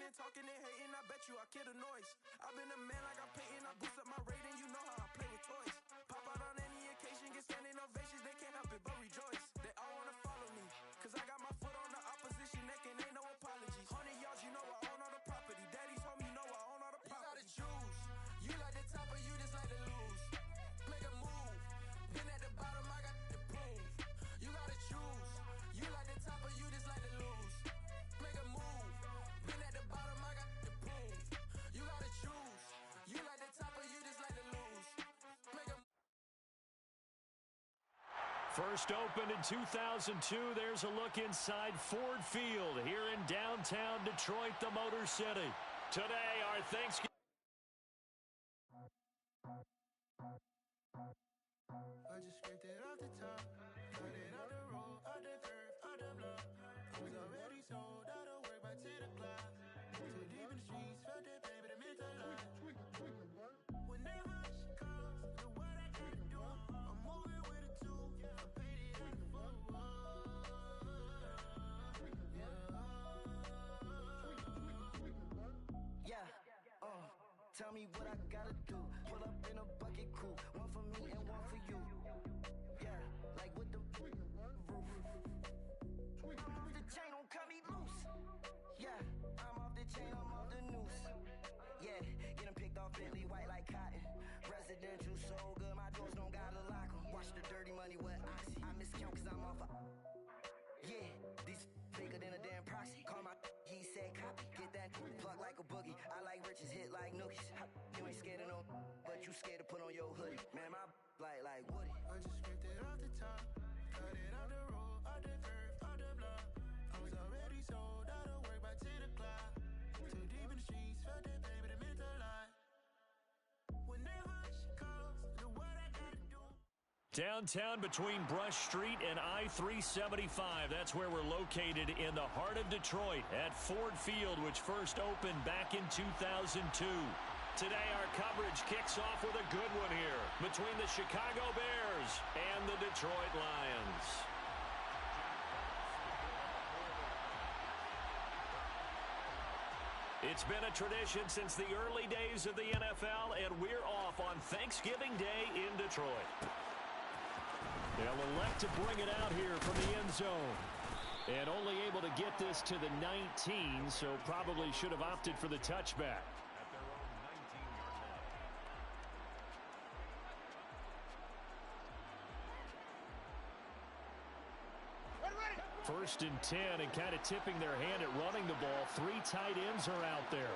and talking and hating, I bet you I kill the noise. I've been a man like I'm painting, I boost up my rating, you know how I play with toys. Pop out on any occasion, get standing ovations, they can't help it but rejoice. They all wanna follow me, cause I got my foot on the opposition neck and ain't no apologies. 100 yards, you know I own all the property. Daddy's home, you know I own all the property. You gotta choose, you like the top or you just like to lose. Make a move, been at the bottom, I got to prove. You gotta choose, you like the top or you just like to lose. Make a move, been at the bottom, I got to prove. You gotta choose, you like the top or you just like to lose. Make a First opened in 2002, there's a look inside Ford Field here in downtown Detroit, the Motor City. Today, our Thanksgiving. I just scraped it off the top, cut it out the road, out the curve, out the block. I was already sold, out of work by 10 o'clock. Too deep in the streets, felt that pain, but it meant a lot. Whenever she calls, the what I gotta do, I'm moving with a two. I paid it out the phone. Yeah, tell me what I gotta do. Pull up in a bucket crew, one for me and one for you. Yeah, like with the roof. The chain don't cut me loose. Yeah, I'm off the chain, I'm off the noose. Yeah, getting picked off Bentley, white like cotton. Residential so good, my doors don't gotta lock 'em. Watch the dirty money with Oxy. I miscount cause I'm off a... Yeah, these bigger than a damn proxy. Call my he said copy. Get that plug like a boogie. I like riches, hit like nookies. You ain't scared of no, but you scared to put on your hoodie. Man, my like Woody. I just scraped it off the top, cut it out the road, out the curve, out the block. I was already sold, out of work by 10 o'clock. Too deep in the streets, felt that pain, but it meant a lot. Whenever she calls, the what I gotta do. Downtown between Brush Street and I-375. That's where we're located in the heart of Detroit at Ford Field, which first opened back in 2002. Today, our coverage kicks off with a good one here between the Chicago Bears and the Detroit Lions. It's been a tradition since the early days of the NFL, and we're off on Thanksgiving Day in Detroit. They'll elect to bring it out here from the end zone. And only able to get this to the 19, so probably should have opted for the touchback. First and 10, and kind of tipping their hand at running the ball. Three tight ends are out there.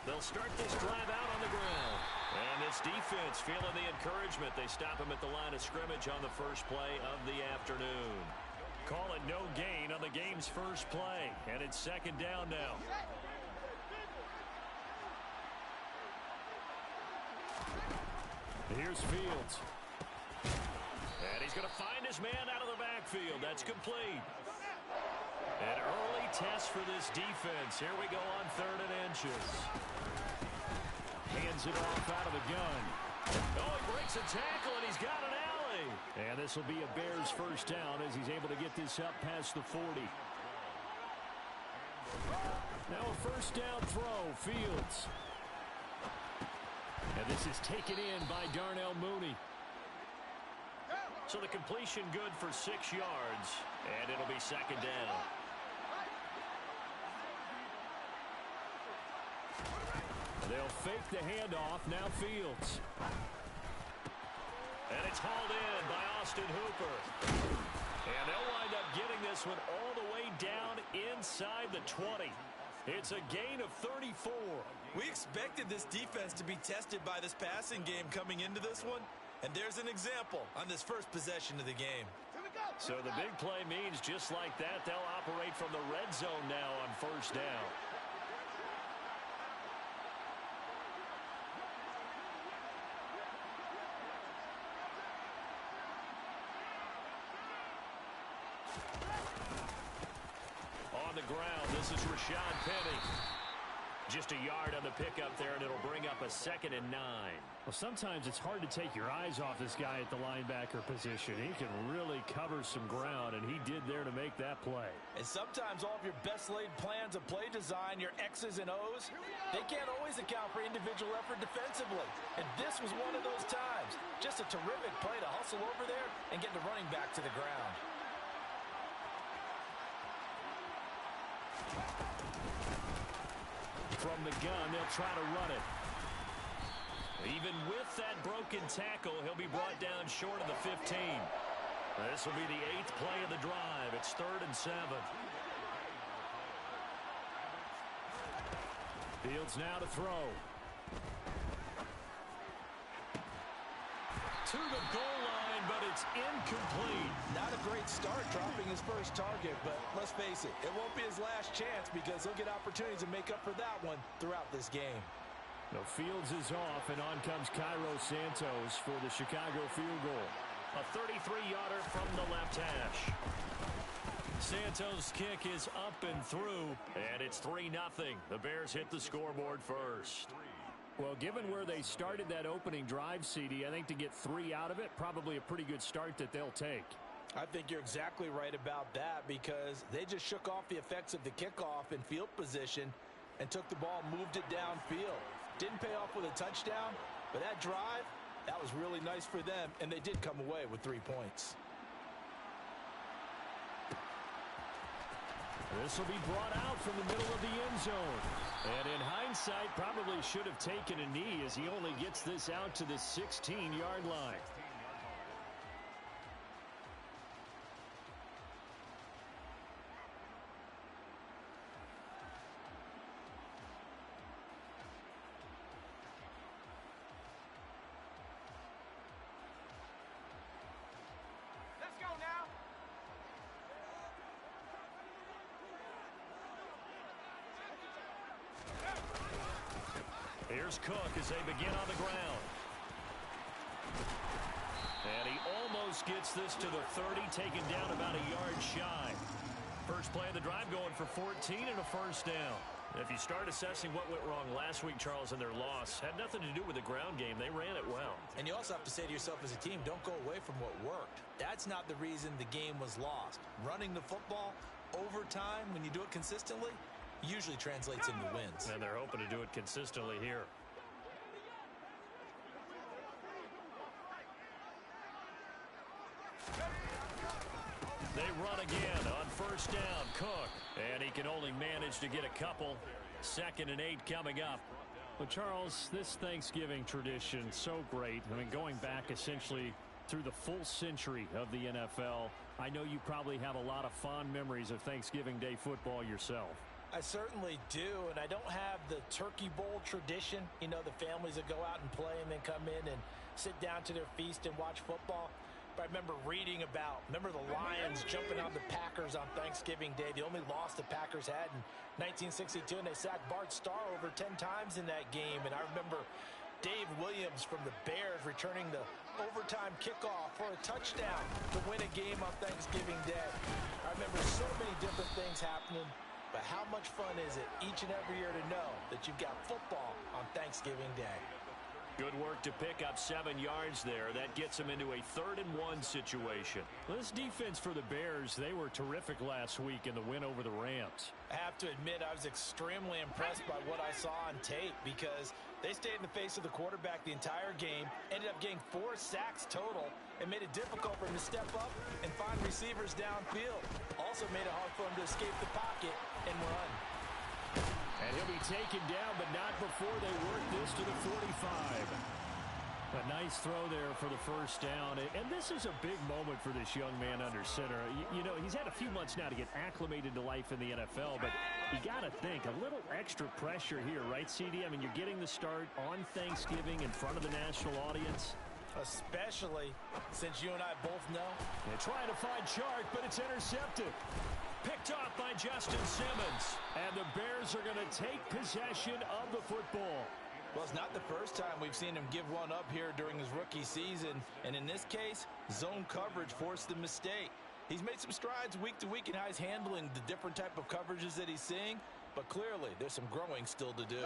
They'll start this drive out on the ground. And this defense feeling the encouragement. They stop him at the line of scrimmage on the first play of the afternoon. Call it no gain on the game's first play. And it's second down now. Here's Fields. And he's going to find his man out of the backfield. That's complete. An early test for this defense. Here we go on 3rd and inches. Hands it off out of the gun. Oh, he breaks a tackle, and he's got an alley. And this will be a Bears first down as he's able to get this up past the 40. Now a first down throw, Fields. And this is taken in by Darnell Mooney. So the completion good for 6 yards, and it'll be second down. They'll fake the handoff, now Fields. And it's hauled in by Austin Hooper. And they'll wind up getting this one all the way down inside the 20. It's a gain of 34. We expected this defense to be tested by this passing game coming into this one, and there's an example on this first possession of the game. So the big play means just like that, they'll operate from the red zone now on first down. On the ground, this is Rashad Penny. Just a yard on the pickup there, and it'll bring up a 2nd and 9. Well, sometimes it's hard to take your eyes off this guy at the linebacker position. He can really cover some ground, and he did there to make that play. And sometimes all of your best laid plans of play design, your X's and O's, they can't always account for individual effort defensively. And this was one of those times. Just a terrific play to hustle over there and get the running back to the ground. From the gun, they'll try to run it. Even with that broken tackle, he'll be brought down short of the 15. This will be the 8th play of the drive. It's 3rd and 7. Fields now to throw. To the goal line, but it's incomplete. Not a great start dropping his first target, but let's face it, it won't be his last chance because he'll get opportunities to make up for that one throughout this game. No, Fields is off, and on comes Cairo Santos for the Chicago field goal. A 33-yarder from the left hash. Santos' kick is up and through, and it's 3-0. The Bears hit the scoreboard first. Well, given where they started that opening drive, CD, I think to get 3 out of it, probably a pretty good start that they'll take. I think you're exactly right about that because they just shook off the effects of the kickoff in field position and took the ball, moved it downfield. Didn't pay off with a touchdown, but that drive, that was really nice for them, and they did come away with 3 points. This will be brought out from the middle of the end zone. And in hindsight, probably should have taken a knee as he only gets this out to the 16-yard line. Here's Cook as they begin on the ground. And he almost gets this to the 30, taken down about a yard shy. First play of the drive going for 14 and a first down. If you start assessing what went wrong last week, Charles, in their loss, had nothing to do with the ground game. They ran it well. And you also have to say to yourself as a team, don't go away from what worked. That's not the reason the game was lost. Running the football over time, when you do it consistently, usually translates into wins. And they're hoping to do it consistently here. They run again on first down. Cook. And he can only manage to get a couple. 2nd and 8 coming up. Well, Charles, this Thanksgiving tradition, so great. I mean, going back essentially through the full century of the NFL, I know you probably have a lot of fond memories of Thanksgiving Day football yourself. I certainly do, and I don't have the turkey bowl tradition. You know, the families that go out and play and then come in and sit down to their feast and watch football. But I remember reading about, remember the Lions jumping on the Packers on Thanksgiving Day. The only loss the Packers had in 1962, and they sacked Bart Starr over 10 times in that game. And I remember Dave Williams from the Bears returning the overtime kickoff for a touchdown to win a game on Thanksgiving Day. I remember so many different things happening. But how much fun is it each and every year to know that you've got football on Thanksgiving Day? Good work to pick up 7 yards there. That gets them into a 3rd and 1 situation. This defense for the Bears, they were terrific last week in the win over the Rams. I have to admit, I was extremely impressed by what I saw on tape because they stayed in the face of the quarterback the entire game, ended up getting 4 sacks total, and made it difficult for him to step up and find receivers downfield. Also made it hard for him to escape the pocket and run. And he'll be taken down, but not before they work this to the 45. A nice throw there for the first down. And this is a big moment for this young man under center. You know, he's had a few months now to get acclimated to life in the NFL, but you got to think, a little extra pressure here, right, CD? I mean, you're getting the start on Thanksgiving in front of the national audience. Especially since you and I both know. They're trying to find Chark, but it's intercepted. Picked off by Justin Simmons. And the Bears are going to take possession of the football. Well, it's not the first time we've seen him give one up here during his rookie season. And in this case, zone coverage forced the mistake. He's made some strides week to week in how he's handling the different type of coverages that he's seeing. but clearly there's some growing still to do.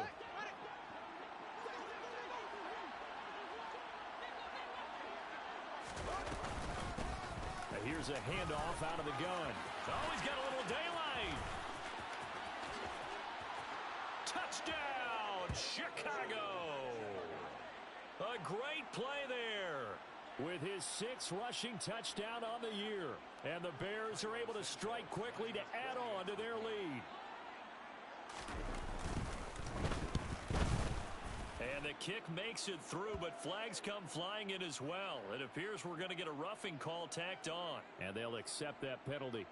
Here's a handoff out of the gun. Oh, he's got a little daylight. Touchdown, Chicago. A great play there. With his 6th rushing touchdown on the year. And the Bears are able to strike quickly to add on to their lead. And the kick makes it through, but flags come flying in as well. It appears we're going to get a roughing call tacked on. And they'll accept that penalty.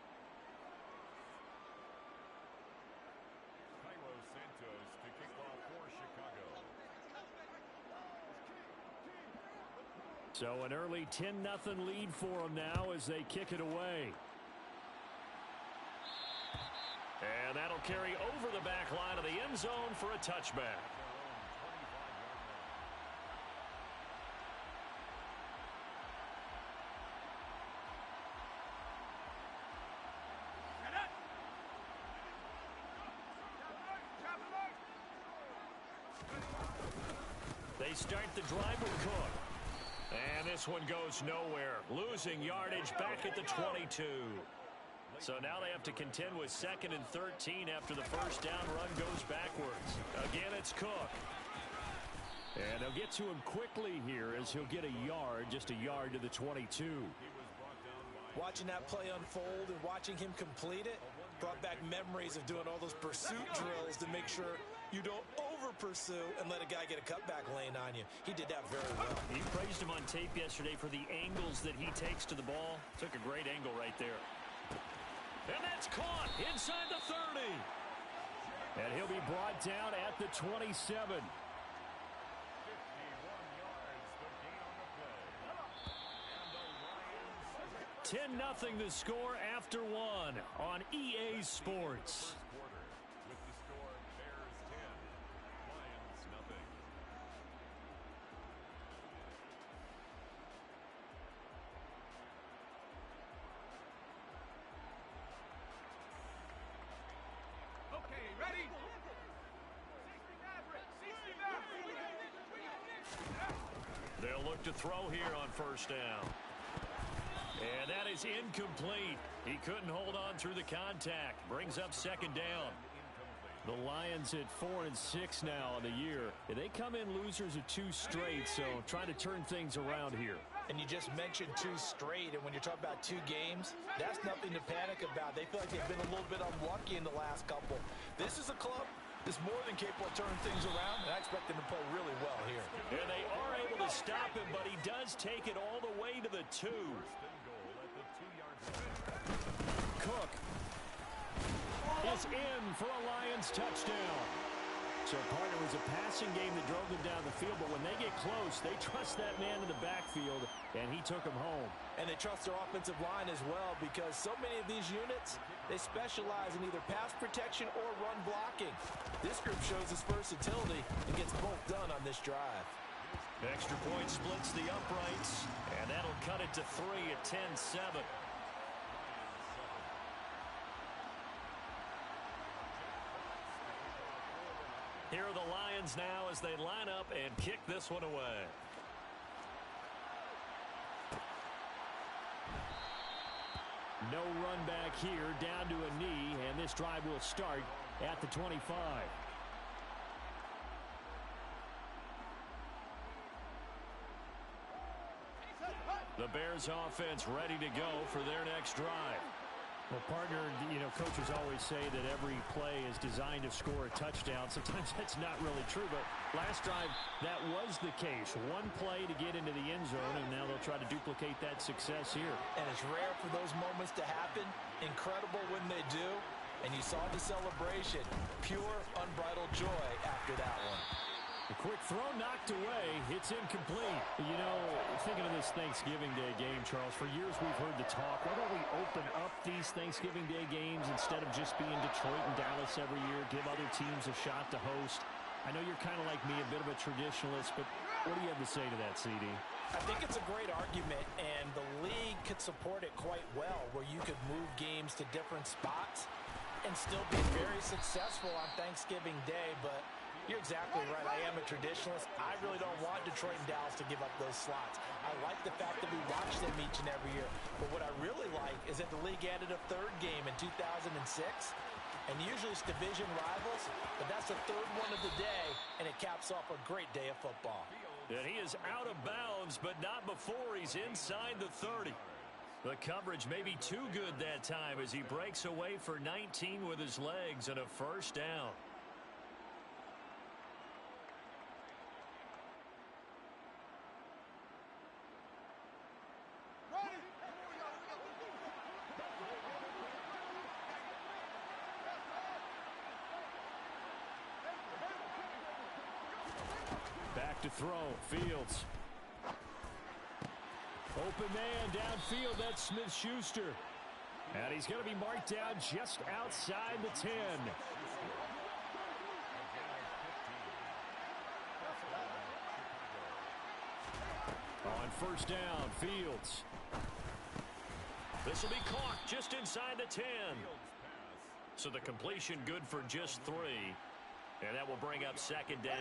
So an early 10-0 lead for them now as they kick it away. And that'll carry over the back line of the end zone for a touchback. They start the drive with Cook. And this one goes nowhere. Losing yardage back at the 22. So now they have to contend with 2nd and 13 after the first down run goes backwards. Again, it's Cook. And they'll get to him quickly here as he'll get a yard, just a yard to the 22. Watching that play unfold and watching him complete it brought back memories of doing all those pursuit drills to make sure you don't over-pursue and let a guy get a cutback lane on you. He did that very well. You praised him on tape yesterday for the angles that he takes to the ball. Took a great angle right there. And that's caught inside the 30. And he'll be brought down at the 27. 10-0 the score after 1 on EA Sports. They'll look to throw here on first down. And that is incomplete. He couldn't hold on through the contact. Brings up 2nd down. The Lions at 4-6 now on the year. They come in losers of 2 straight, so trying to turn things around here. And you just mentioned 2 straight, and when you're talking about 2 games, that's nothing to panic about. They feel like they've been a little bit unlucky in the last couple. This is a club that's more than capable of turning things around, and I expect them to play really well here. And they are able to stop him, but he does take it all the way to the 2. Cook is in for a Lions touchdown. So, partner, it was a passing game that drove them down the field, but when they get close, they trust that man in the backfield, and he took him home. And they trust their offensive line as well, because so many of these units, they specialize in either pass protection or run blocking. This group shows its versatility and gets both done on this drive. Extra point splits the uprights, and that'll cut it to 3 at 10-7. Here are the Lions now as they line up and kick this one away. No run back here, down to a knee, and this drive will start at the 25. The Bears offense ready to go for their next drive. Well, partner, coaches always say that every play is designed to score a touchdown. Sometimes that's not really true, but last drive, that was the case. One play to get into the end zone, and now they'll try to duplicate that success here. And it's rare for those moments to happen. Incredible when they do. And you saw the celebration. Pure, unbridled joy after that one. A quick throw knocked away. It's incomplete. Thinking of this Thanksgiving Day game, Charles, for years we've heard the talk. Why don't we open up these Thanksgiving Day games instead of just being Detroit and Dallas every year, give other teams a shot to host? I know you're kind of like me, a bit of a traditionalist, but what do you have to say to that, CD? I think it's a great argument, and the league could support it quite well, where you could move games to different spots. and still be very successful on Thanksgiving Day, but you're exactly right. I am a traditionalist. I really don't want Detroit and Dallas to give up those slots. I like the fact that we watch them each and every year. But what I really like is that the league added a third game in 2006. And usually it's division rivals, but that's the third one of the day, and it caps off a great day of football. And he is out of bounds, but not before he's inside the 30. The coverage may be too good that time as he breaks away for 19 with his legs and a first down. Back to throw. Fields. Open man downfield. That's Smith-Schuster. And he's going to be marked down just outside the 10. On first down, Fields. This will be caught just inside the 10. So the completion good for just 3. And that will bring up second down.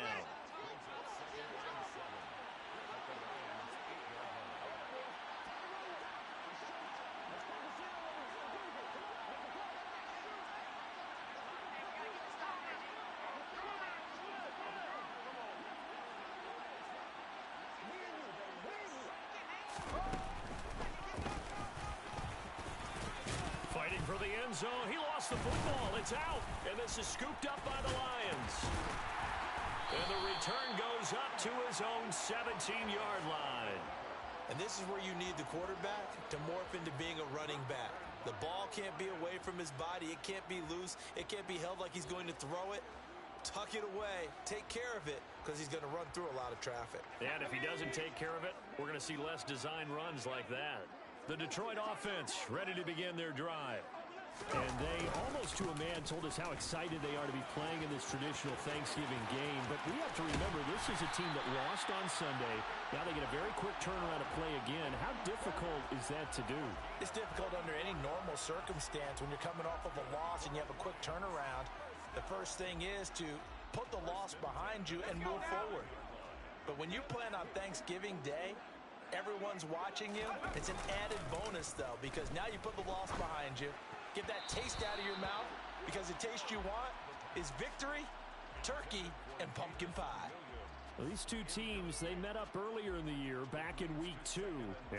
Fighting for the end zone. He lost the football. It's out. And this is scooped up by the Lions. And the return goes up to his own 17-yard line. And this is where you need the quarterback to morph into being a running back. The ball can't be away from his body. It can't be loose. It can't be held like he's going to throw it. Tuck it away. Take care of it because he's going to run through a lot of traffic. And if he doesn't take care of it, we're going to see less design runs like that. The Detroit offense ready to begin their drive. And they, almost to a man, told us how excited they are to be playing in this traditional Thanksgiving game. But we have to remember, this is a team that lost on Sunday. Now they get a very quick turnaround to play again. How difficult is that to do? It's difficult under any normal circumstance when you're coming off of a loss and you have a quick turnaround. The first thing is to put the loss behind you and move forward. But when you plan on Thanksgiving Day, everyone's watching you. It's an added bonus, though, because now you put the loss behind you. Get that taste out of your mouth, because the taste you want is victory, turkey, and pumpkin pie. Well, these two teams, they met up earlier in the year, back in week 2.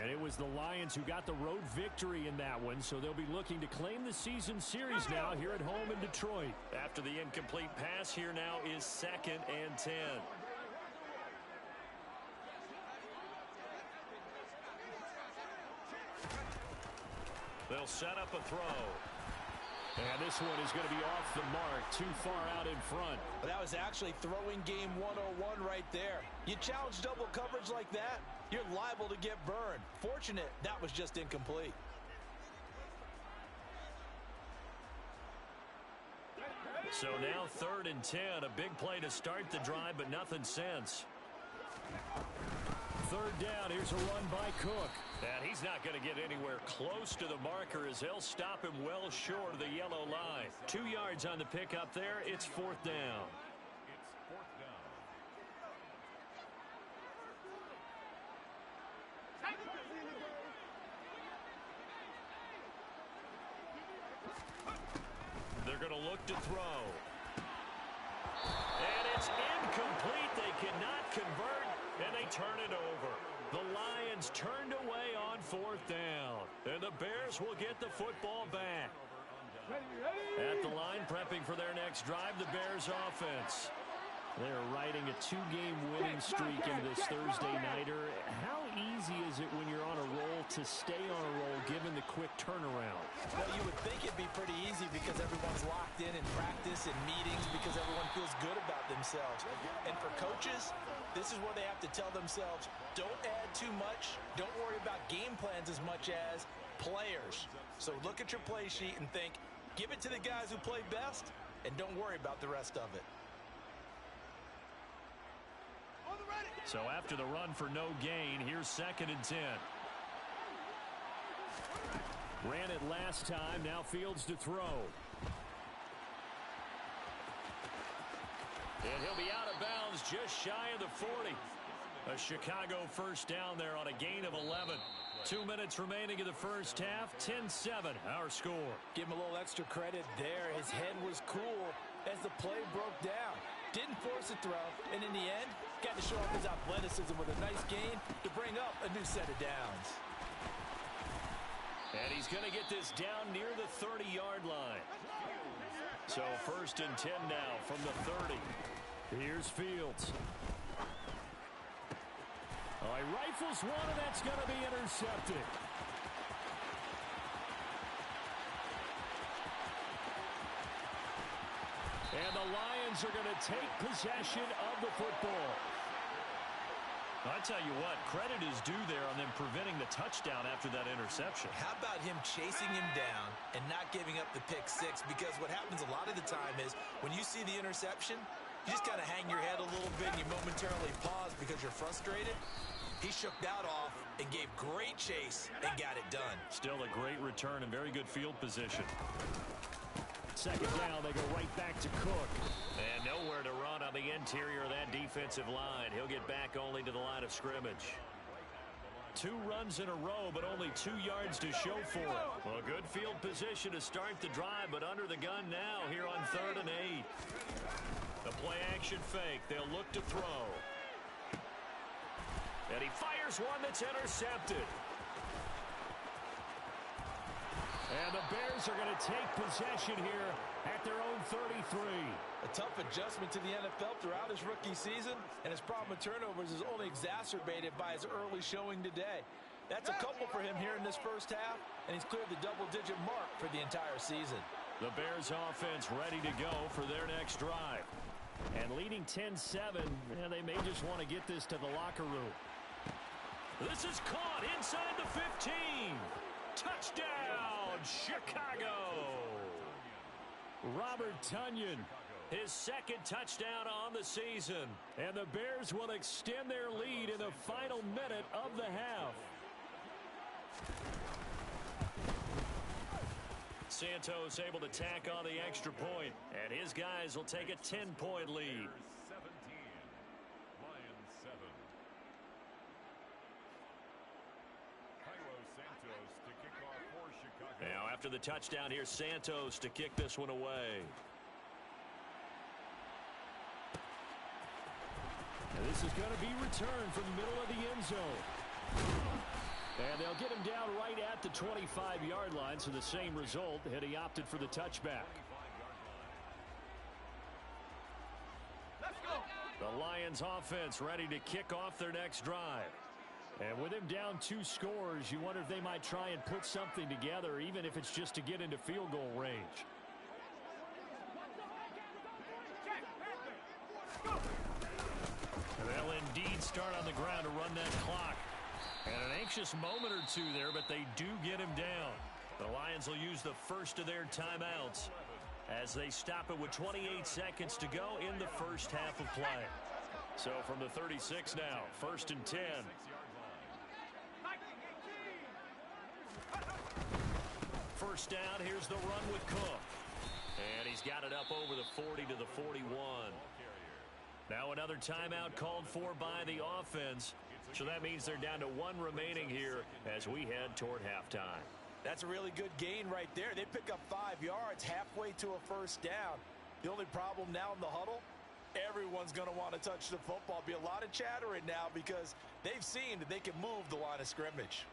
And it was the Lions who got the road victory in that one, so they'll be looking to claim the season series now here at home in Detroit. After the incomplete pass, here now is 2nd and 10. They'll set up a throw. And this one is going to be off the mark, too far out in front. But that was actually throwing game 101 right there. You challenge double coverage like that, you're liable to get burned. Fortunate that was just incomplete. So now 3rd and 10, a big play to start the drive, but nothing since. 3rd down, here's a run by Cook. And he's not going to get anywhere close to the marker as they'll stop him well short of the yellow line. 2 yards on the pickup there. It's 4th down. They're going to look to throw. And it's incomplete. They cannot convert, and they turn it over. The Lions turned away on 4th down, and the Bears will get the football back. At the line, prepping for their next drive, the Bears offense. They're riding a 2-game winning streak into this Thursday nighter. How easy is it when you're on a roll to stay on a roll given the quick turnaround? Well, you would think it'd be pretty easy because everyone's locked in practice and meetings because everyone feels good about themselves. And for coaches, this is where they have to tell themselves, don't add too much. Don't worry about game plans as much as players. So look at your play sheet and think, give it to the guys who play best, and don't worry about the rest of it. So after the run for no gain, here's 2nd and 10. Ran it last time, now Fields to throw. And he'll be out of bounds just shy of the 40. A Chicago first down there on a gain of 11. 2 minutes remaining in the first half. 10-7 our score. Give him a little extra credit there. His head was cool as the play broke down. Didn't force a throw, and in the end, got to show off his athleticism with a nice gain to bring up a new set of downs. And he's going to get this down near the 30-yard line. So 1st and 10 now from the 30. Here's Fields. Oh, he rifles one, and that's going to be intercepted. And the Lions are going to take possession of the football. I tell you what, credit is due there on them preventing the touchdown after that interception. How about him chasing him down and not giving up the pick six? Because what happens a lot of the time is when you see the interception, you just kind of hang your head a little bit and you momentarily pause because you're frustrated. He shook that off and gave great chase and got it done. Still a great return and very good field position. Second down, they go right back to Cook. And nowhere to run on the interior of that defensive line. He'll get back only to the line of scrimmage. 2 runs in a row, but only 2 yards to show for it. Well, good field position to start the drive, but under the gun now here on 3rd and 8. The play-action fake. They'll look to throw. And he fires one that's intercepted. And the Bears are going to take possession here at their own 33. A tough adjustment to the NFL throughout his rookie season, and his problem with turnovers is only exacerbated by his early showing today. That's a couple for him here in this first half, and he's cleared the double-digit mark for the entire season. The Bears offense ready to go for their next drive. And leading 10-7, and they may just want to get this to the locker room. This is caught inside the 15. Touchdown, Chicago. Robert Tonyan. His 2nd touchdown on the season. And the Bears will extend their lead in the final minute of the half. Santos able to tack on the extra point, and his guys will take a 10-point lead. Now after the touchdown, here's Santos to kick this one away. And this is going to be returned from the middle of the end zone. And they'll get him down right at the 25-yard line, so the same result had he opted for the touchback. The Lions offense ready to kick off their next drive. And with him down 2 scores, you wonder if they might try and put something together, even if it's just to get into field goal range. They'll indeed start on the ground to run that clock. And an anxious moment or two there, but they do get him down. The Lions will use the first of their timeouts as they stop it with 28 seconds to go in the first half of play. So from the 36 now, 1st and 10. First down, here's the run with Cook. And he's got it up over the 40 to the 41. Now another timeout called for by the offense. So that means they're down to 1 remaining here as we head toward halftime. That's a really good gain right there. They pick up 5 yards halfway to a first down. The only problem now in the huddle, everyone's going to want to touch the football. Be a lot of chattering now because they've seen that they can move the line of scrimmage.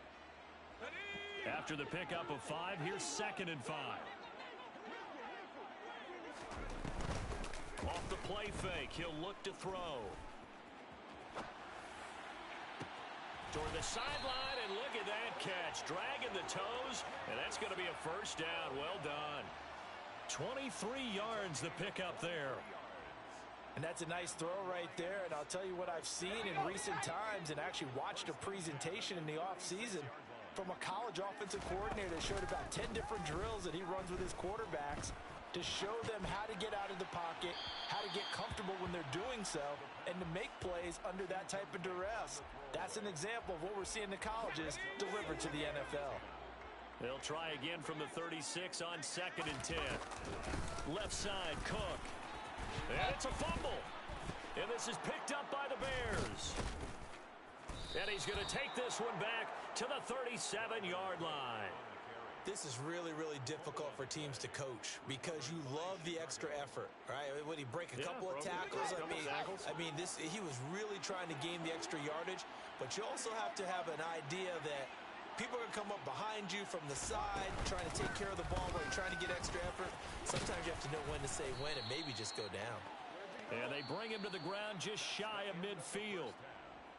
After the pickup of 5, here's 2nd and 5. Off the play fake, he'll look to throw. Toward the sideline, and look at that catch. Dragging the toes, and that's going to be a first down. Well done. 23 yards the pickup there. And that's a nice throw right there. And I'll tell you what I've seen in recent times and actually watched a presentation in the offseason from a college offensive coordinator that showed about 10 different drills that he runs with his quarterbacks to show them how to get out of the pocket, how to get comfortable when they're doing so, and to make plays under that type of duress. That's an example of what we're seeing the colleges deliver to the NFL. They'll try again from the 36 on 2nd and 10. Left side, Cook. And it's a fumble. And this is picked up by the Bears. And he's going to take this one back to the 37-yard line. This is really, really difficult for teams to coach because you love the extra effort, right? Would he break a couple of tackles? I mean, he was really trying to gain the extra yardage, but you also have to have an idea that people are going to come up behind you from the side, trying to take care of the ball while you're trying to get extra effort. Sometimes you have to know when to say when and maybe just go down. And they bring him to the ground just shy of midfield.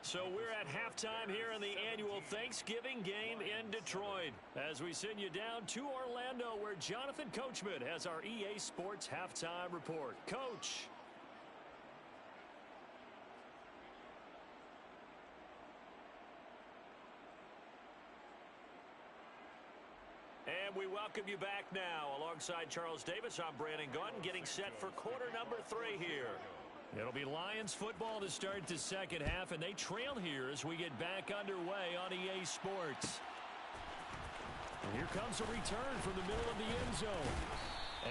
So we're at halftime here in the annual Thanksgiving game in Detroit as we send you down to Orlando where Jonathan Coachman has our EA Sports halftime report. Coach. And we welcome you back now. Alongside Charles Davis, I'm Brandon Gaudin getting set for quarter number 3 here. It'll be Lions football to start the second half, and they trail here as we get back underway on EA Sports. And here comes a return from the middle of the end zone.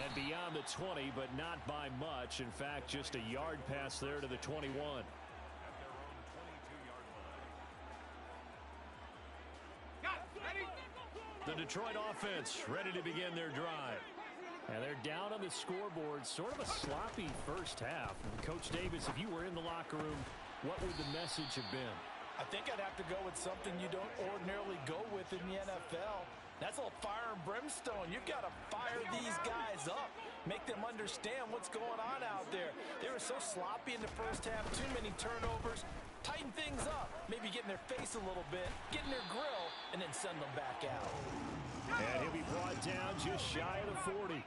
And beyond the 20, but not by much. In fact, just a yard pass there to the 21. The Detroit offense ready to begin their drive. And they're down on the scoreboard, sort of a sloppy first half. And Coach Davis, if you were in the locker room, what would the message have been? I think I'd have to go with something you don't ordinarily go with in the NFL. That's a little fire and brimstone. You've got to fire these guys up. Make them understand what's going on out there. They were so sloppy in the first half, too many turnovers. Tighten things up. Maybe get in their face a little bit, get in their grill, and then send them back out. And he'll be brought down just shy of the 40.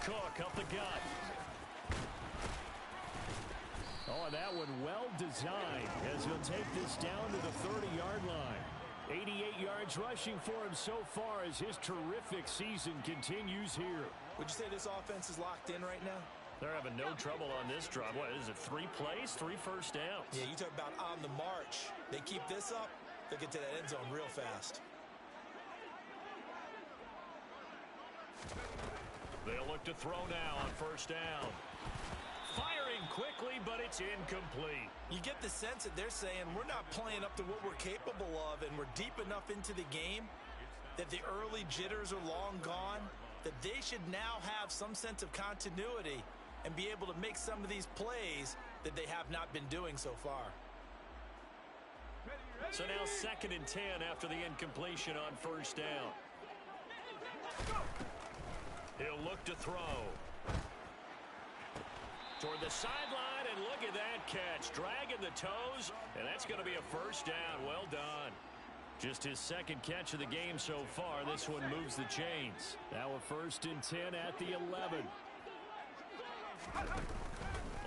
Cook up the gut. Oh, and that one well designed as he'll take this down to the 30-yard line. 88 yards rushing for him so far as his terrific season continues here. Would you say this offense is locked in right now? They're having no trouble on this drive. What is it, 3 plays, 3 first downs? Yeah, you talk about on the march. They keep this up, they'll get to that end zone real fast. They'll look to throw now on first down. Firing quickly, but it's incomplete. You get the sense that they're saying we're not playing up to what we're capable of, and we're deep enough into the game that the early jitters are long gone, that they should now have some sense of continuity and be able to make some of these plays that they have not been doing so far. So now 2nd and 10 after the incompletion on first down. He'll look to throw. Toward the sideline, and look at that catch. Dragging the toes, and that's going to be a first down. Well done. Just his 2nd catch of the game so far. This one moves the chains. Now a 1st and 10 at the 11.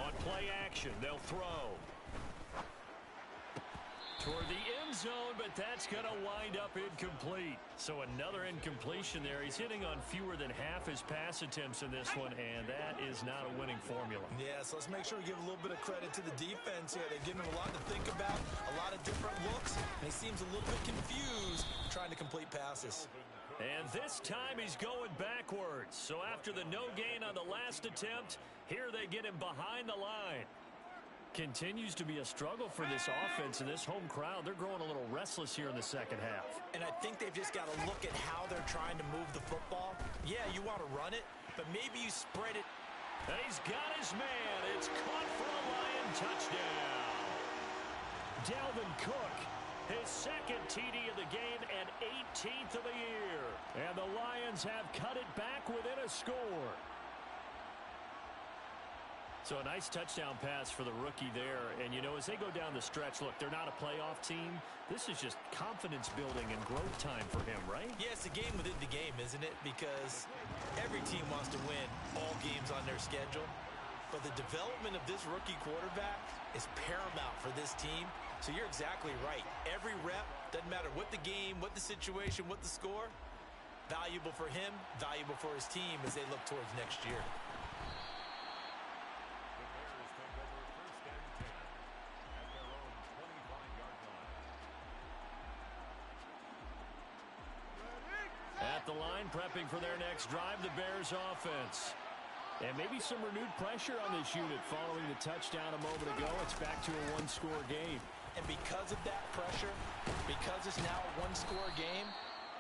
On play action, they'll throw. Toward the end zone, but that's going to wind up incomplete. So another incompletion there. He's hitting on fewer than half his pass attempts in this one, and that is not a winning formula. Yeah, so let's make sure we give a little bit of credit to the defense here. They've given him a lot to think about, a lot of different looks, and he seems a little bit confused trying to complete passes. And this time he's going backwards. So after the no gain on the last attempt, here they get him behind the line. Continues to be a struggle for this offense and this home crowd. They're growing a little restless here in the second half. And I think they've just got to look at how they're trying to move the football. Yeah, you want to run it, but maybe you spread it. And he's got his man. It's caught for a Lion touchdown. Dalvin Cook, his 2nd TD of the game and 18th of the year. And the Lions have cut it back within a score. So a nice touchdown pass for the rookie there. And, you know, as they go down the stretch, look, they're not a playoff team. This is just confidence building and growth time for him, right? Yeah, it's a game within the game, isn't it? Because every team wants to win all games on their schedule. But the development of this rookie quarterback is paramount for this team. So you're exactly right. Every rep, doesn't matter what the game, what the situation, what the score, valuable for him, valuable for his team as they look towards next year. At the line, prepping for their next drive, the Bears offense. And maybe some renewed pressure on this unit following the touchdown a moment ago. It's back to a one-score game. And because of that pressure, because it's now a one-score game,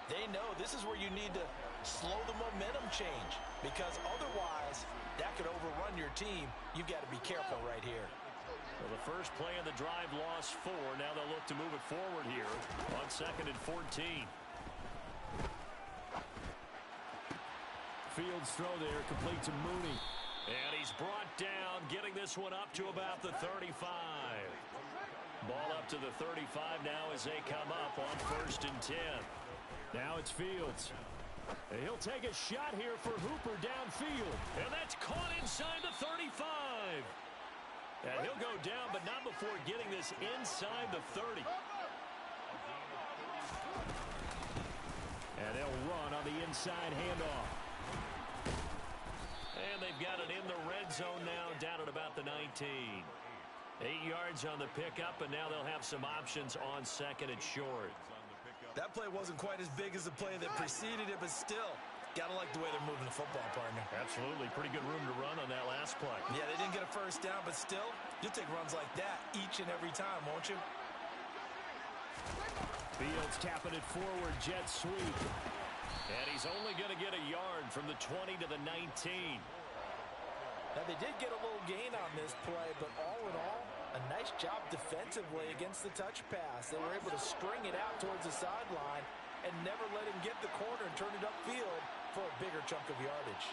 they know this is where you need to slow the momentum change, because otherwise that could overrun your team. You've got to be careful right here. Well, the first play of the drive lost 4. Now they'll look to move it forward here on 2nd and 14. Fields throw there, complete to Mooney. And he's brought down, getting this one up to about the 35. Ball up to the 35 now as they come up on 1st and 10. Now it's Fields. And he'll take a shot here for Hooper downfield. And that's caught inside the 35. And he'll go down, but not before getting this inside the 30. And they'll run on the inside handoff. And they've got it in the red zone now, down at about the 19. 8 yards on the pickup, and now they'll have some options on 2nd and short. That play wasn't quite as big as the play that preceded it, but still, gotta like the way they're moving the football, partner. Absolutely. Pretty good room to run on that last play. Yeah, they didn't get a first down, but still, you'll take runs like that each and every time, won't you? Fields tapping it forward, jet sweep. And he's only going to get a yard from the 20 to the 19. Now, they did get a little gain on this play, but all in all, a nice job defensively against the touch pass. They were able to string it out towards the sideline and never let him get the corner and turn it upfield for a bigger chunk of yardage.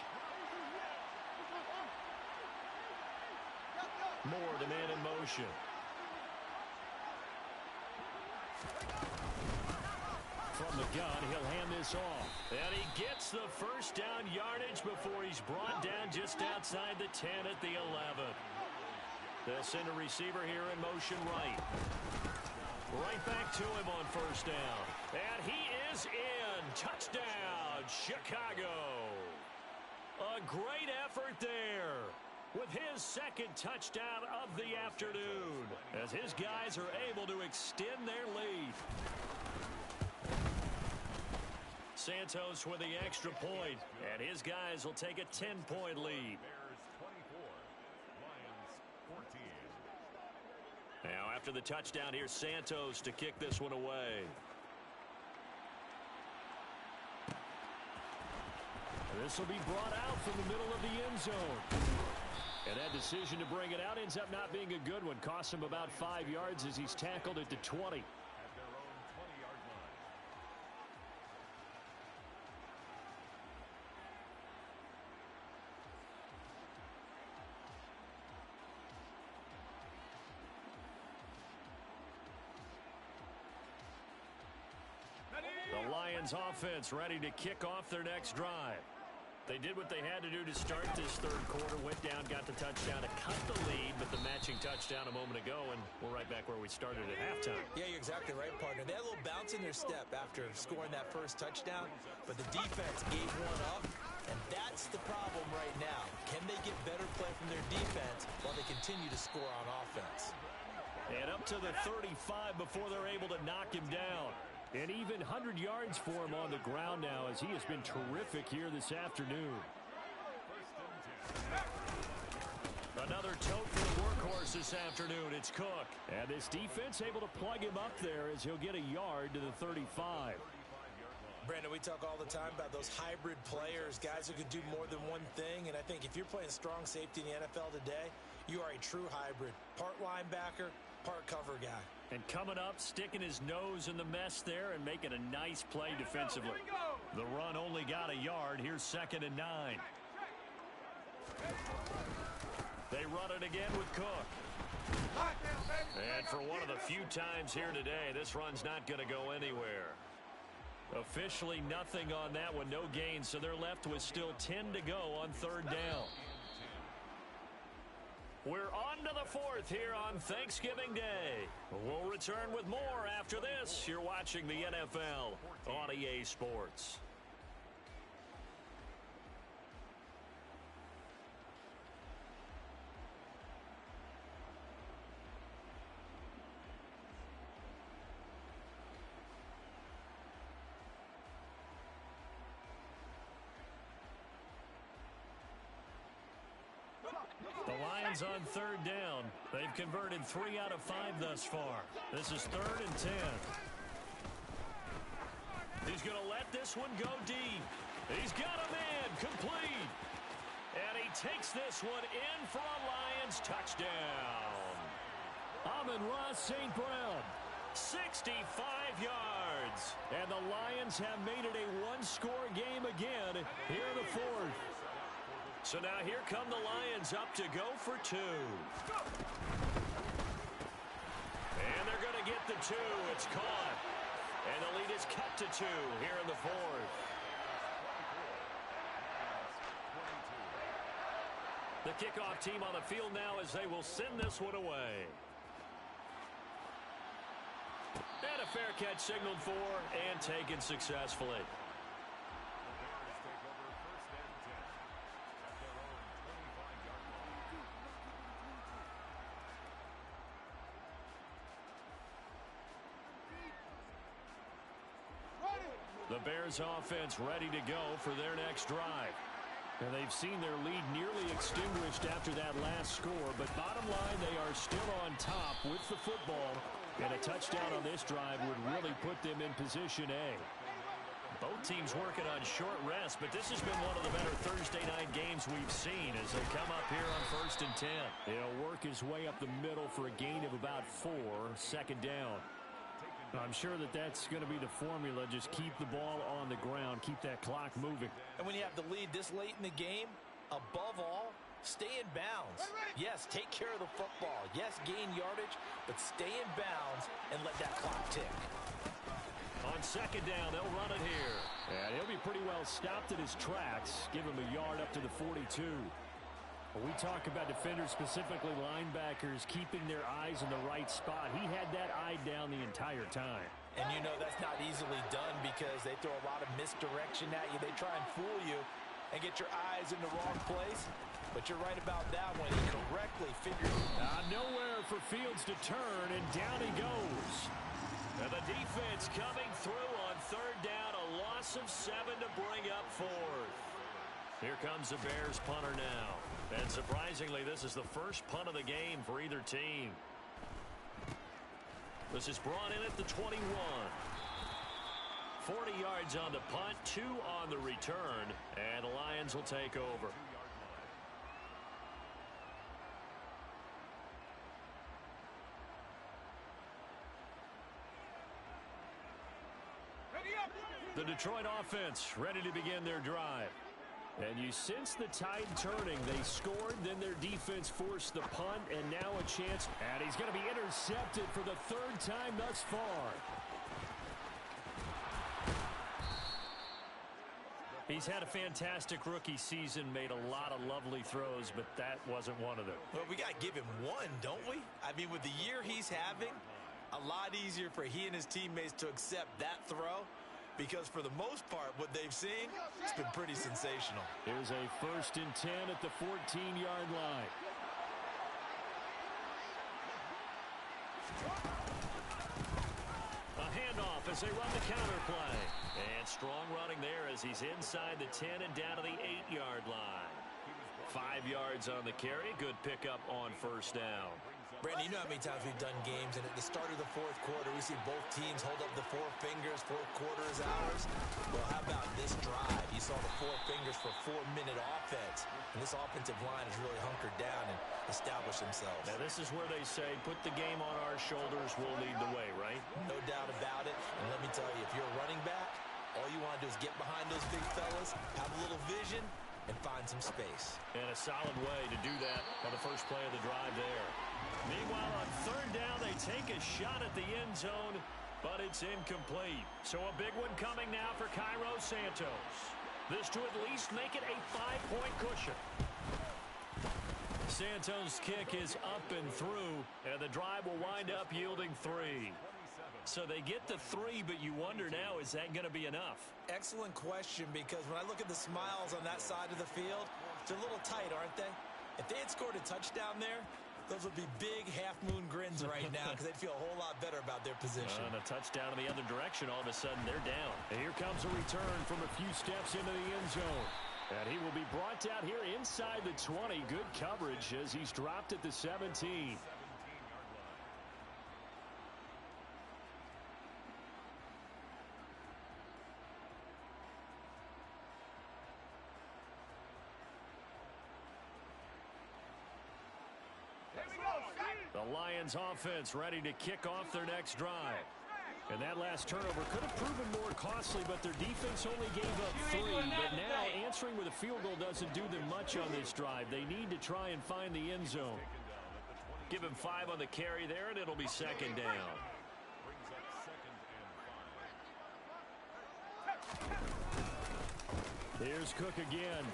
Moore, the man in motion. From the gun, he'll hand this off. And he gets the first down yardage before he's brought down just outside the 10 at the 11. They'll send a receiver here in motion right. Right back to him on 1st down. And he is in. Touchdown, Chicago. A great effort there with his 2nd touchdown of the afternoon, as his guys are able to extend their lead. Santos with the extra point, and his guys will take a 10-point lead. Now, after the touchdown, here's Santos to kick this one away. This will be brought out from the middle of the end zone. And that decision to bring it out ends up not being a good one. Costs him about 5 yards as he's tackled at the 20. The Lions offense ready to kick off their next drive. They did what they had to do to start this 3rd quarter. Went down, got the touchdown to cut the lead, but the matching touchdown a moment ago, and we're right back where we started at halftime. Yeah, you're exactly right, partner. They had a little bounce in their step after scoring that first touchdown, but the defense gave one up, and that's the problem right now. Can they get better play from their defense while they continue to score on offense? And up to the 35 before they're able to knock him down. And even 100 yards for him on the ground now, as he has been terrific here this afternoon. Another tote for the workhorse this afternoon. It's Cook. And this defense able to plug him up there as he'll get a yard to the 35. Brandon, we talk all the time about those hybrid players, guys who can do more than one thing. And I think if you're playing strong safety in the NFL today, you are a true hybrid. Part linebacker, part cover guy. And coming up, sticking his nose in the mess there and making a nice play defensively. The run only got a yard. Here's 2nd and 9. They run it again with Cook. And for one of the few times here today, this run's not going to go anywhere. Officially nothing on that one, no gain, so they're left with still 10 to go on 3rd down. We're on to the 4th here on Thanksgiving Day. We'll return with more after this. You're watching the NFL on EA Sports. Lions on third down. They've converted 3 out of 5 thus far. This is 3rd and 10. He's going to let this one go deep. He's got a man complete. And he takes this one in for a Lions touchdown. Amon-Ra St. Brown. 65 yards. And the Lions have made it a one-score game again here in the 4th. So now here come the Lions up to go for 2. And they're going to get the 2. It's caught. And the lead is cut to 2 here in the 4th. The kickoff team on the field now as they will send this one away. And a fair catch signaled for and taken successfully. The Bears offense ready to go for their next drive. And they've seen their lead nearly extinguished after that last score. But bottom line, they are still on top with the football. And a touchdown on this drive would really put them in position A. Both teams working on short rest, but this has been one of the better Thursday night games we've seen as they come up here on 1st and 10. He'll work his way up the middle for a gain of about 4, 2nd down. I'm sure that that's going to be the formula. Just keep the ball on the ground. Keep that clock moving. And when you have the lead this late in the game, above all, stay in bounds. Yes, take care of the football. Yes, gain yardage, but stay in bounds and let that clock tick. On 2nd down, they'll run it here. And he'll be pretty well stopped at his tracks. Give him a yard up to the 42. We talk about defenders, specifically linebackers, keeping their eyes in the right spot. He had that eye down the entire time. And you know that's not easily done because they throw a lot of misdirection at you. They try and fool you and get your eyes in the wrong place. But you're right about that one. He correctly figured nowhere for Fields to turn, and down he goes. And the defense coming through on 3rd down. A loss of 7 to bring up 4th. Here comes the Bears punter now. And surprisingly, this is the first punt of the game for either team. This is brought in at the 21. 40 yards on the punt, 2 on the return, and the Lions will take over. The Detroit offense ready to begin their drive. And you sense the tide turning. They scored, then their defense forced the punt, and now a chance. And he's going to be intercepted for the 3rd time thus far. He's had a fantastic rookie season, made a lot of lovely throws, but that wasn't one of them. Well, we got to give him one, don't we? I mean, with the year he's having, a lot easier for he and his teammates to accept that throw. Because for the most part, what they've seen, it's been pretty sensational. Here's a 1st and 10 at the 14-yard line. A handoff as they run the counter play. And strong running there as he's inside the 10 and down to the 8-yard line. 5 yards on the carry. Good pickup on 1st down. Brandon, you know how many times we've done games, and at the start of the 4th quarter, we see both teams hold up the 4 fingers, 4th quarter is ours. Well, how about this drive? You saw the 4 fingers for 4-minute offense, and this offensive line has really hunkered down and established themselves. Now, this is where they say, put the game on our shoulders, we'll lead the way, right? No doubt about it, and let me tell you, if you're a running back, all you want to do is get behind those big fellas, have a little vision, and find some space. And a solid way to do that on the first play of the drive there. Meanwhile, on 3rd down, they take a shot at the end zone, but it's incomplete. So a big one coming now for Cairo Santos. This to at least make it a 5-point cushion. Santos' kick is up and through, and the drive will wind up yielding 3. So they get the 3, but you wonder now, is that going to be enough? Excellent question, because when I look at the smiles on that side of the field, they're a little tight, aren't they? If they had scored a touchdown there, those would be big half-moon grins right now because they'd feel a whole lot better about their position. And a touchdown in the other direction, all of a sudden they're down. And here comes a return from a few steps into the end zone. And he will be brought down here inside the 20. Good coverage as he's dropped at the 17. The Lions offense ready to kick off their next drive. And that last turnover could have proven more costly, but their defense only gave up 3. But now answering with a field goal doesn't do them much on this drive. They need to try and find the end zone. Give him 5 on the carry there, and it'll be second down. Here's Cook again.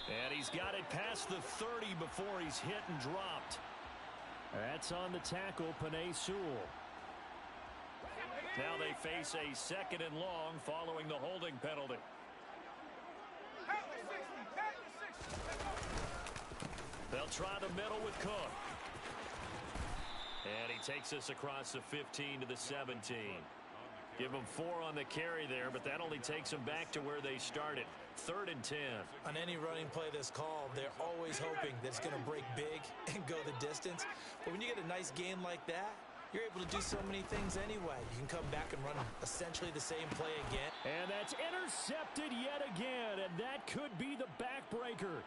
And he's got it past the 30 before he's hit and dropped. That's on the tackle, Penei Sewell. Now they face a second and long following the holding penalty. They'll try the middle with Cook. And he takes us across the 15 to the 17. Give them 4 on the carry there, but that only takes them back to where they started. 3rd and 10. On any running play that's called, they're always hoping that it's going to break big and go the distance. But when you get a nice game like that, you're able to do so many things anyway. You can come back and run essentially the same play again. And that's intercepted yet again, and that could be the backbreaker.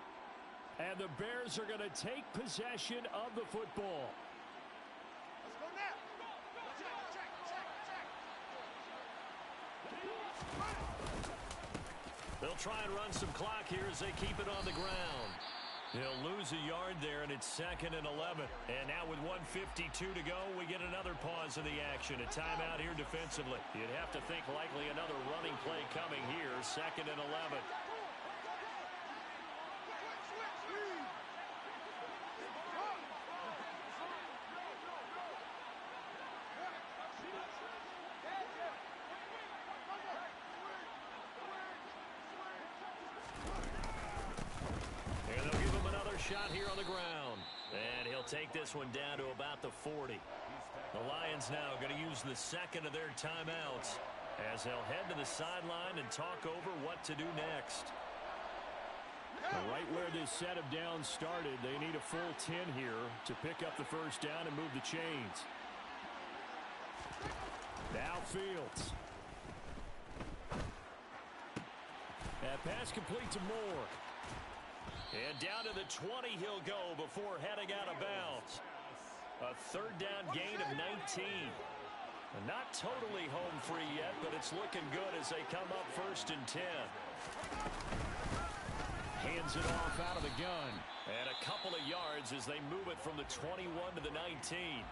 And the Bears are going to take possession of the football. Let's go now. They'll try and run some clock here as they keep it on the ground. He'll lose a yard there, and it's 2nd and 11. And now with 1:52 to go, we get another pause in the action. A timeout here defensively. You'd have to think likely another running play coming here. 2nd and 11. Shot here on the ground. And he'll take this one down to about the 40. The Lions now going to use the second of their timeouts as they'll head to the sideline and talk over what to do next. Right where this set of downs started, they need a full 10 here to pick up the first down and move the chains. Now Fields. That pass complete to Moore. And down to the 20 he'll go before heading out of bounds. A 3rd down gain of 19. Not totally home free yet, but it's looking good as they come up 1st and 10. Hands it off out of the gun. And a couple of yards as they move it from the 21 to the 19.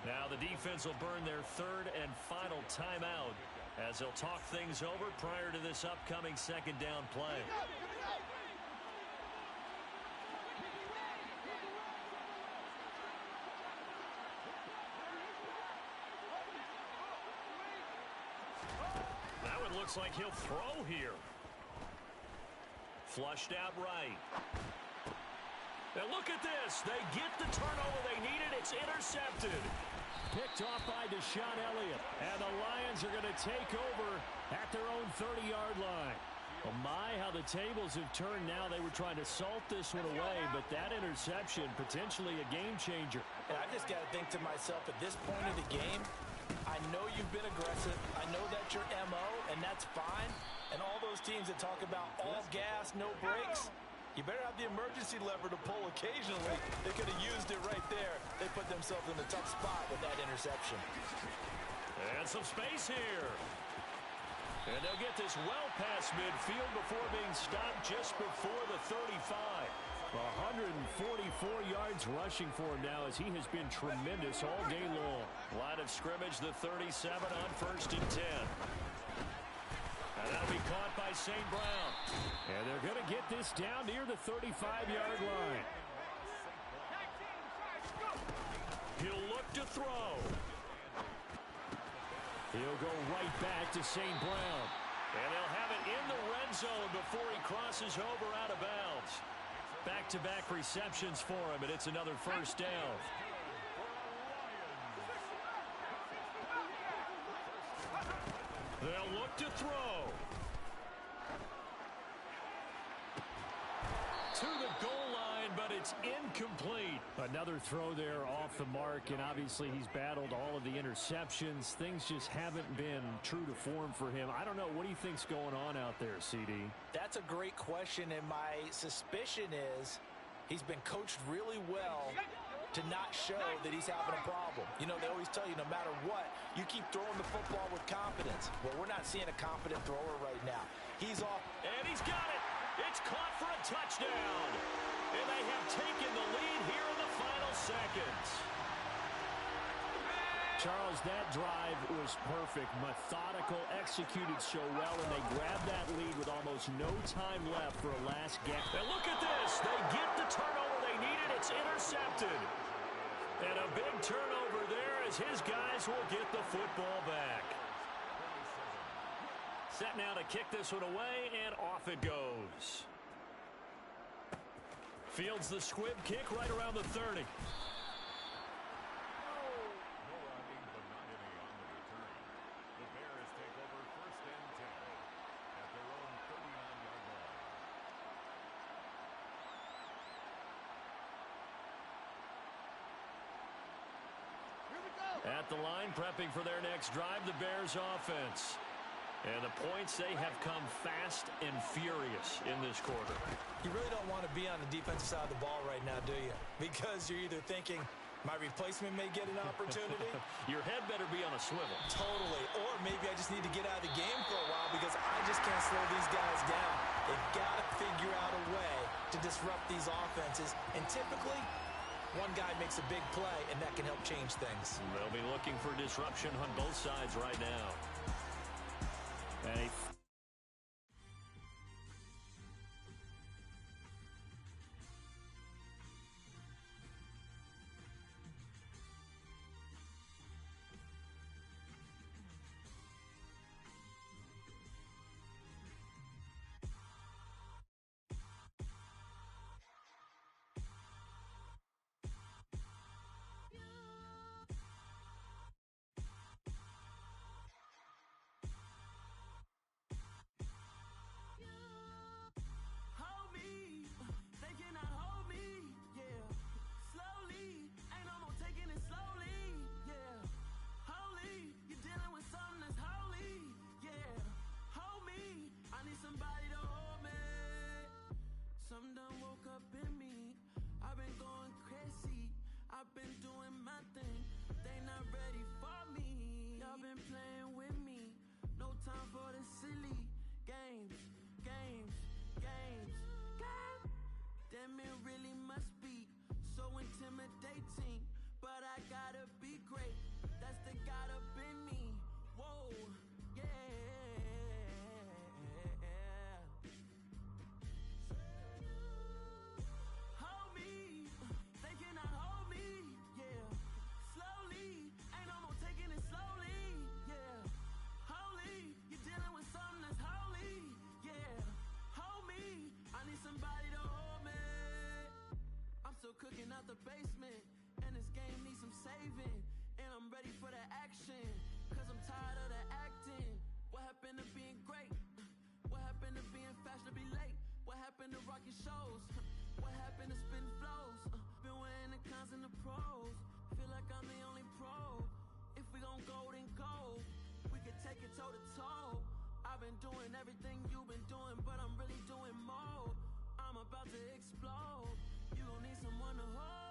Now the defense will burn their 3rd and final timeout as they'll talk things over prior to this upcoming 2nd down play. Looks like he'll throw here. Flushed out right. Now look at this. They get the turnover they needed. It's intercepted. Picked off by Deshaun Elliott. And the Lions are going to take over at their own 30-yard line. Oh my, how the tables have turned now. They were trying to salt this one away, but that interception, potentially a game changer. And I just got to think to myself, at this point of the game, I know you've been aggressive. I know that's your MO, and that's fine. And all those teams that talk about all gas, no brakes, you better have the emergency lever to pull occasionally. They could have used it right there. They put themselves in a tough spot with that interception. And some space here. And they'll get this well past midfield before being stopped just before the 35. 144 yards rushing for him now as he has been tremendous all day long. Line of scrimmage, the 37 on 1st and 10. And that'll be caught by St. Brown. And they're going to get this down near the 35-yard line. He'll look to throw. He'll go right back to St. Brown. And they'll have it in the red zone before he crosses over out of bounds. Back-to-back receptions for him, and it's another 1st down. They'll look to throw. to the goal line, but it's incomplete. Another throw there off the mark, and obviously he's battled all of the interceptions. Things just haven't been true to form for him. I don't know. What do you think's going on out there, CD? That's a great question, and my suspicion is he's been coached really well to not show that he's having a problem. You know, they always tell you no matter what, you keep throwing the football with confidence. Well, we're not seeing a confident thrower right now. He's off. And he's got it. It's caught for a touchdown. And they have taken the lead here in the final seconds. Charles, that drive was perfect. Methodical, executed so well, and they grabbed that lead with almost no time left for a last gasp. And look at this. They get the turnover they needed. It's intercepted. And a big turnover there as his guys will get the football back. Set now to kick this one away, and off it goes. Fields the squib kick right around the 30. At the line, prepping for their next drive, the Bears offense. And the points, they have come fast and furious in this quarter. You really don't want to be on the defensive side of the ball right now, do you? Because you're either thinking, my replacement may get an opportunity. Your head better be on a swivel. Totally. Or maybe I just need to get out of the game for a while because I just can't slow these guys down. They've got to figure out a way to disrupt these offenses. And typically, one guy makes a big play, and that can help change things. They'll be looking for disruption on both sides right now. And Damn, it really must be so intimidating. But I gotta be great. That's the God up in me. Whoa, yeah. Hold me, they cannot hold me. Yeah, slowly, ain't no more taking it slowly. Yeah, holy, you're dealing with something that's holy. Yeah, hold me, I need somebody to hold me. I'm still cooking out the basement, and this game needs some saving. And I'm ready for the action, cause I'm tired of the acting. What happened to being great? What happened to being fashionably late? What happened to rocking shows? What happened to spitting flows? Been wearing the cons and the pros. Feel like I'm the only pro. If we gon' go, then go. We could take it toe to toe. I've been doing everything you've been doing, but I'm really doing more. I'm about to explode. You gon' need someone to hold.